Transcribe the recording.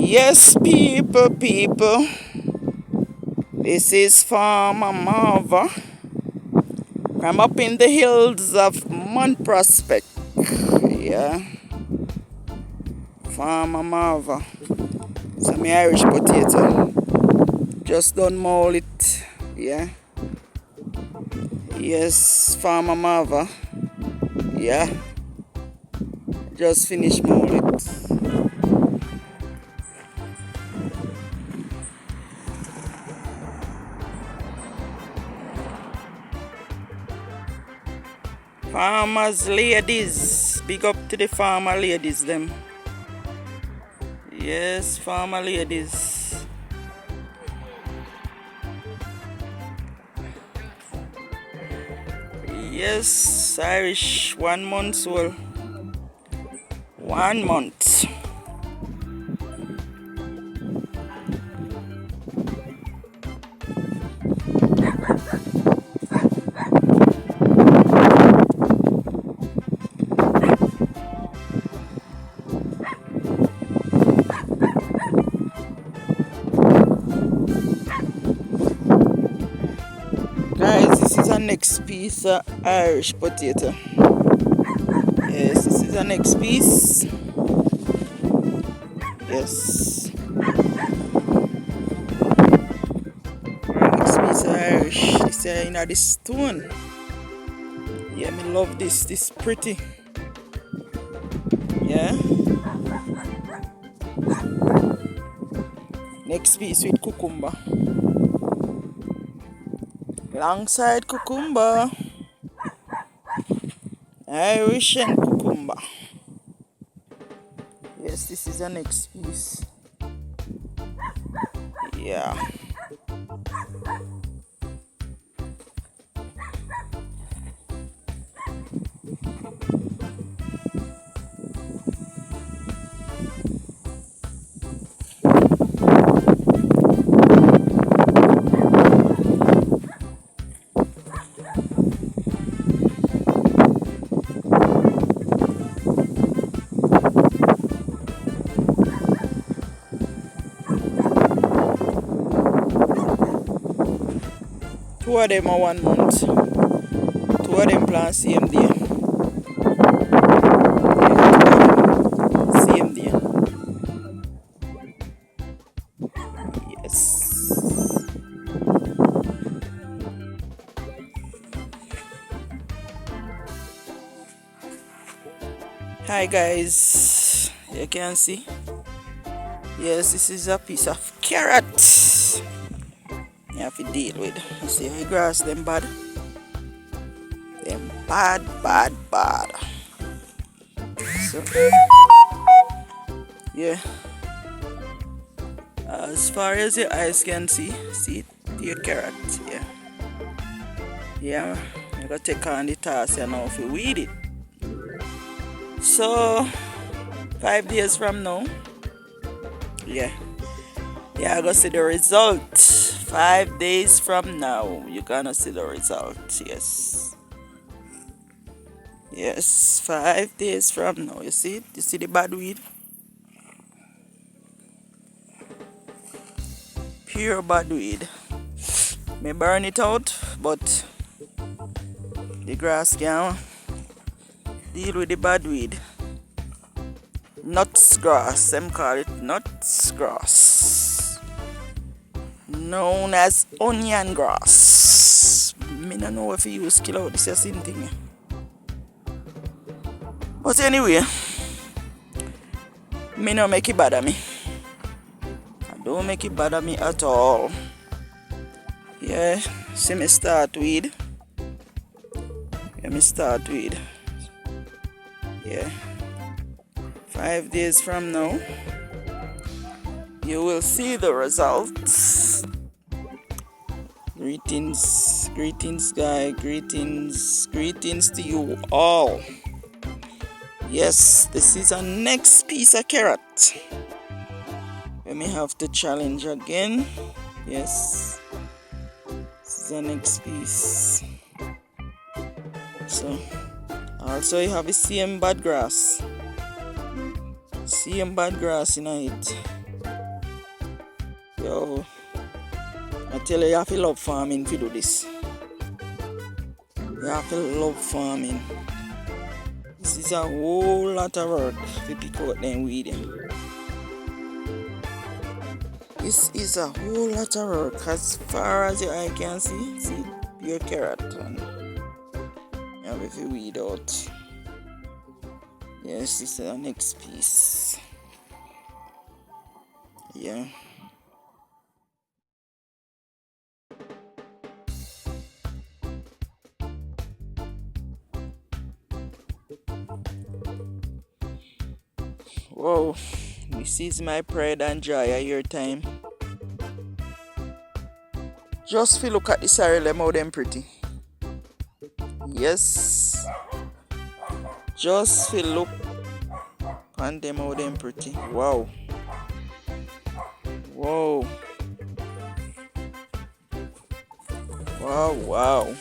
Yes, people, this is Farmer Marva. I'm up in the hills of Mount Prospect. Yeah, Farmer Marva. Some Irish potato. Just don't mold it. Yeah. Yes, Farmer Marva. Yeah. Just finish mold it. Farmers ladies. Big up to the farmer ladies them. Yes, farmer ladies. Yes, Irish 1 month old. 1 month. Guys, this is our next piece of Irish potato. Yes, this is our next piece. Yes. Our next piece of Irish. This is in the stone. Yeah, me love this. This pretty. Yeah. Next piece with cucumber. Alongside cucumber. Irish and cucumber. Yes, this is the next piece. Yeah. Two of them are 1 month. Two of them plant same day. Same day. Yes. Hi guys. You can see. Yes, this is a piece of carrot. You have to deal with. You see how grass them bad? Them bad. So yeah. As far as your eyes can see it, your carrot, yeah. Yeah, you gotta take on the task and now if you weed it. So 5 days from now, yeah, I gotta see the result. 5 days from now, you're gonna see the result. Yes, 5 days from now. You see it? You see the bad weed? Pure bad weed. May burn it out, but the grass can deal with the bad weed. Nuts grass, them call it nuts grass. Known as onion grass. Me don't know if you use kill out this same thing. But anyway, me no make it bother me. I don't make it bother me at all. Yeah, see me start weed. Yeah. 5 days from now, you will see the results. Greetings, guys. Greetings to you all. Yes, this is our next piece of carrot. We may have to challenge again. Yes, this is our next piece. So, also you have the same bad grass in it. So I tell you, you have to love farming to do this. You have to love farming. This is a whole lot of work to pick out them weed. This is a whole lot of work as far as your eye can see. See your carrot and you have to weed out. Yes, this is the next piece. Yeah. Whoa, this is my pride and joy at your time. Just feel look at the sorrel, how them pretty. Yes. Just feel look on them, how them pretty. Wow. Whoa. Wow, wow.